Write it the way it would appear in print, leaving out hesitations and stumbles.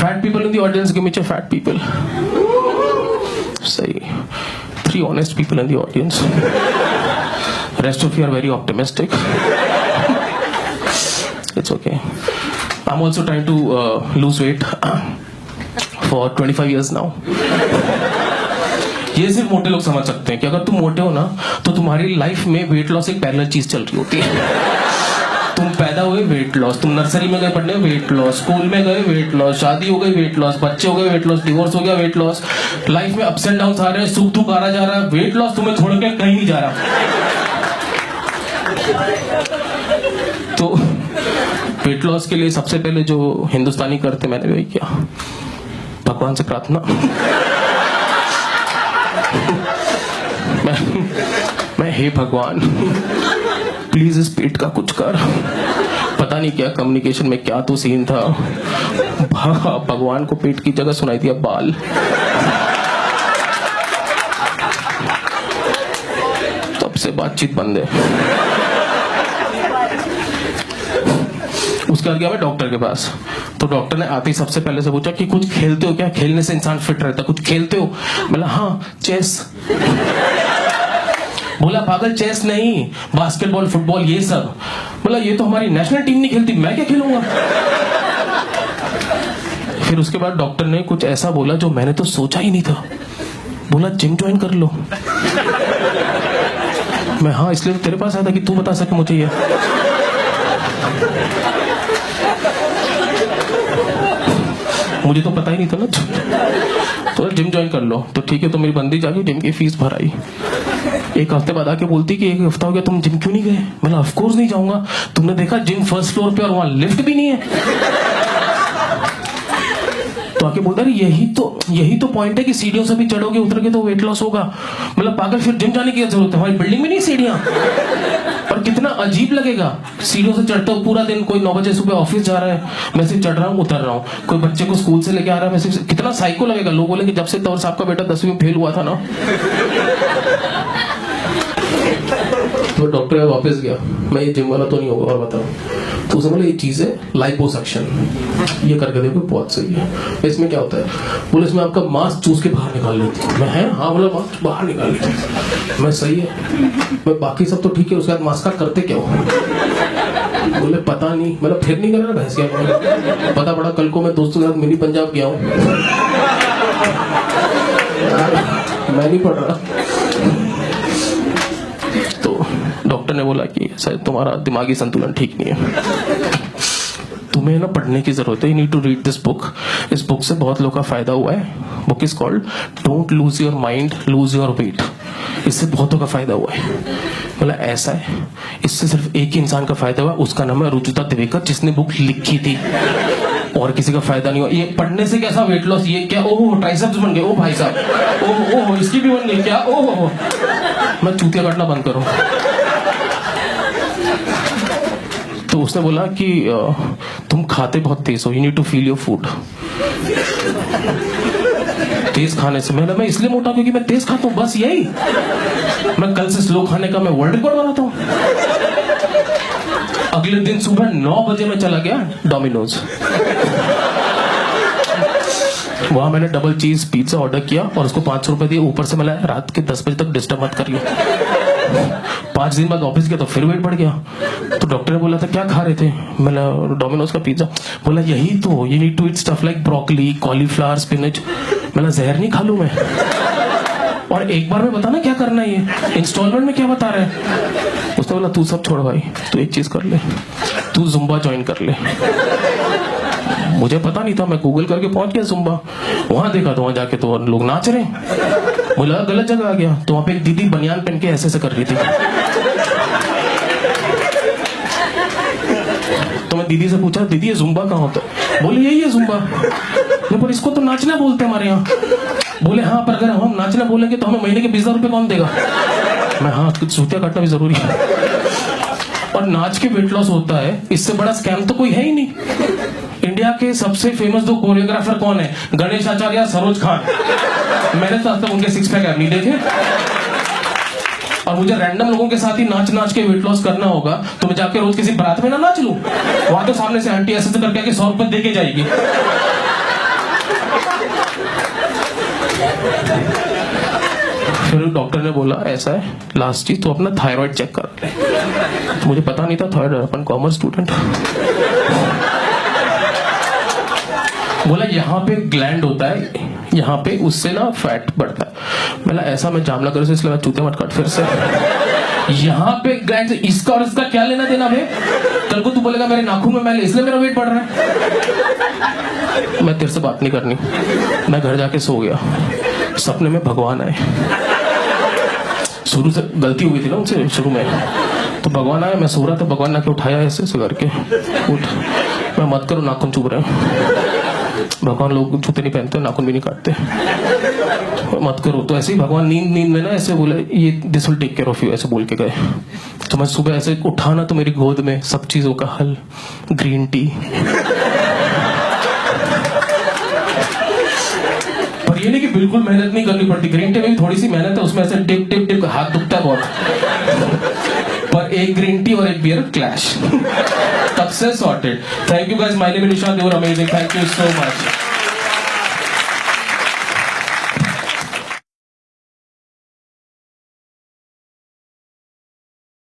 Fat people in the audience, give me your fat people. Say 3 honest people in the audience. Rest of you are very optimistic. It's okay. I'm also trying to lose weight for 25 years now. ये सिर्फ मोटे लोग समझ सकते हैं कि अगर तुम मोटे हो ना तो तुम्हारी लाइफ में वेट लॉस एक पैरेलल चीज चल रही होती है. तुम पैदा हुए वेट लॉस, तुम नर्सरी में गए पढ़ने वेट लॉस, स्कूल में गए वेट लॉस, शादी हो गई वेट लॉस, बच्चे हो गए वेट लॉस, डिवोर्स हो गया वेट लॉस, लाइफ में अप्स एंड डाउन आ रहे हैं, सुख दुख आ रहा जा रहा है, वेट लॉस तुम्हें छोड़ के कहीं नहीं जा रहा. तो वेट लॉस के लिए सबसे पहले जो हिंदुस्तानी करते मैंने वही किया, भगवान से प्रार्थना. मैं हे भगवान प्लीज इस पेट का कुछ कर. पता नहीं क्या कम्युनिकेशन में क्या तो सीन था, भगवान को पेट की जगह सुनाई दिया बाल. तब से बातचीत बंद है. उसके बाद गया मैं डॉक्टर के पास, तो डॉक्टर ने आते ही सबसे पहले से पूछा कि कुछ खेलते हो क्या, खेलने से इंसान फिट रहता है, कुछ खेलते हो. बोला हाँ चेस. बोला पागल चेस नहीं, बास्केटबॉल फुटबॉल ये सब. बोला ये तो हमारी नेशनल टीम नहीं खेलती, मैं क्या खेलूंगा. फिर उसके बाद डॉक्टर ने कुछ ऐसा बोला जो मैंने तो सोचा ही नहीं था. बोला जिम ज्वाइन कर लो. मैं हाँ इसलिए तो तेरे पास आया था कि तू बता सके मुझे ये. मुझे तो पता ही नहीं था ना. तो जिम ज्वाइन कर लो. तो ठीक है, तो मेरी बंदी जाके जिम की फीस भराई. एक हफ्ते बाद आके बोलती कि 1 हफ्ता हो गया तुम जिम क्यों नहीं गए. मैं ऑफ कोर्स नहीं जाऊंगा, तुमने देखा जिम फर्स्ट फ्लोर पे और वहां लिफ्ट भी नहीं है. तो आके बोलता है यही तो पॉइंट है कि सीढ़ियों से भी चढ़ोगे उतरोगे तो वेट लॉस होगा. मतलब पागल फिर जिम जाने की जरूरत है, हमारी बिल्डिंग में नहीं सीढ़ियां. और कितना अजीब लगेगा सीढ़ियों से चढ़ते हो पूरा दिन. कोई 9 बजे सुबह ऑफिस जा रहा है, मैं सिर्फ चढ़ रहा हूँ उतर रहा हूँ. कोई बच्चे को स्कूल से लेके आ रहा है, मैं सिर्फ. कितना साइको लगेगा. लोग बोले कि जब से तौर साहब का बेटा 10वीं में फेल हुआ था ना. तो डॉक्टर वापस गया, मैं ये जिम वाला तो नहीं होगा और बताओ. तो उसने बोला ये चीज है लाइपोसक्शन, ये करके देखो बहुत सही है. इसमें क्या होता है. बोले इसमें आपका मांस चूस के बाहर निकाल लेती है. मैं है हाँ बोला मांस बाहर निकाल लेती है. मैं सही है, मैं बाकी सब तो ठीक है. उसके बाद मांस का करते क्या हो. बोले पता नहीं. मतलब फिर नहीं करना भैंस क्या. पता पड़ा कल को मैं दोस्तों के साथ मिनी पंजाब गया हूँ. मैं नहीं पढ़ रहा. डॉक्टर ने बोला कि शायद तुम्हारा दिमागी संतुलन ठीक नहीं है, तुम्हें ना पढ़ने की जरूरत है. You need to read this book. इस बुक से बहुत लोगों का फायदा हुआ है. Book is called don't lose your mind lose your weight. इससे बहुतों का फायदा हुआ है. बोला ऐसा है, इससे सिर्फ एक ही इंसान का फायदा हुआ, उसका नाम है रुजुता दिवेकर, जिसने बुक लिखी थी. और किसी का फायदा नहीं हुआ. ये पढ़ने से कैसा वेट लॉस, ये क्या ओहो ट्राइसेप्स बन गए, ओ भाई साहब ओहो इसकी भी बन गई क्या, ओहो. मैं चूतिया काटना बंद करूं. तो उसने बोला कि तुम खाते बहुत तेज हो, you need to feel your food. तेज खाने से मैं इसलिए मोटा क्योंकि मैं तेज खाता हूँ, बस यही. मैं कल से स्लो खाने का मैं वर्ल्ड रिकॉर्ड बनाता हूँ. अगले दिन सुबह 9 बजे मैं चला गया डोमिनोज. वहां मैंने डबल चीज पिज्जा ऑर्डर किया और उसको 500 रुपए दिए. ऊपर से मैं रात के 10 बजे तक डिस्टर्ब मत करिए. 5 दिन बाद ऑफिस गया तो फिर वेट बढ़ गया. तो डॉक्टर ने बोला था क्या खा रहे थे. मैंने डोमिनोज का पिज्जा. बोला यही तो, you need to eat stuff like broccoli cauliflower spinach. मैंने जहर नहीं खा लूं मैं. और एक बार में बता ना क्या करना है, ये इंस्टॉलमेंट में क्या बता रहा है. उसने बोला तू सब छोड़ भाई, तू एक चीज कर ले, तू जुम्बा ज्वाइन कर ले. मुझे पता नहीं था, मैं गूगल करके पहुंच गया जुम्बा. वहां देखा तो वहां जाके तो लोग नाच रहे. मुझे लगा गलत जगह आ गया. तो वहां पे एक दीदी बनियान पहन के ऐसे कर रही थी. तो मैं दीदी से पूछा दीदी ये जुम्बा कहाँ होता है. बोले यही है जुम्बा. पर इसको तो नाचना बोलते हैं हमारे यहाँ. बोले हाँ पर अगर हम नाचना बोलेंगे तो हमें महीने के 20,000 रुपए कौन देगा. मैं हाँ कुछ सूतिया काटना भी जरूरी है. और नाच के वेट लॉस होता है, इससे बड़ा स्कैम तो कोई है ही नहीं. इंडिया के सबसे फेमस 2 कोरियोग्राफर कौन है, गणेश आचार्य, सरोज खान. मैंने तो आज तक उनके 6 पैक नहीं देखे. और मुझे रैंडम लोगों के साथ ही नाच नाच के वेट लॉस करना होगा तो मैं जाके रोज किसी बारात में ना नाच लूं. वहां तो सामने से आंटी ऐसे करके 100 रुपए दे के जाएगी. फिर डॉक्टर ने बोला ऐसा है, लास्ट चीज तो अपना थायराइड चेक कर ले। मुझे पता नहीं था थायराइड, अपन कॉमर्स स्टूडेंट। बोला यहाँ पे ग्लैंड होता है, यहाँ पे उससे ना फैट बढ़ता है। बोला ऐसा, मैं जामनगर से, इसलिए मैं चूते मत काट फिर से। यहाँ पे ग्लैंड से इसका और इसका क्या लेना देना भाई? कल को तू बोलेगा मेरे नाखून में मैल इसलिए मेरा वेट बढ़ रहा है। मैं तेरे से बात नहीं करनी। मैं घर जाके सो गया, सपने में भगवान आए। शुरू से गलती हुई थी ना उनसे शुरू में, तो भगवान आया, मैं सो रहा था, भगवान ने उठाया ऐसे करके, उठ, मैं मत करो नाखून चुभ रहे हैं। भगवान लोग जूते नहीं पहनते, नाखून भी नहीं काटते, मत करो। तो ऐसे ही भगवान नींद में ना ऐसे बोले, ये this will take care of you, ऐसे बोल के गए। तो मैं सुबह ऐसे उठा ना, तो मेरी गोद में सब चीजों का हल, ग्रीन टी। पर ये नहीं कि बिल्कुल मेहनत नहीं करनी पड़ती, ग्रीन टी में भी थोड़ी सी मेहनत है, उसमें ऐसे टिप टिप टिप हाथ दुखता है बहुत। पर एक ग्रीन टी और एक बियर क्लैश, तब से sorted. Thank you guys, my name is Nishant, you are amazing, thank you so much.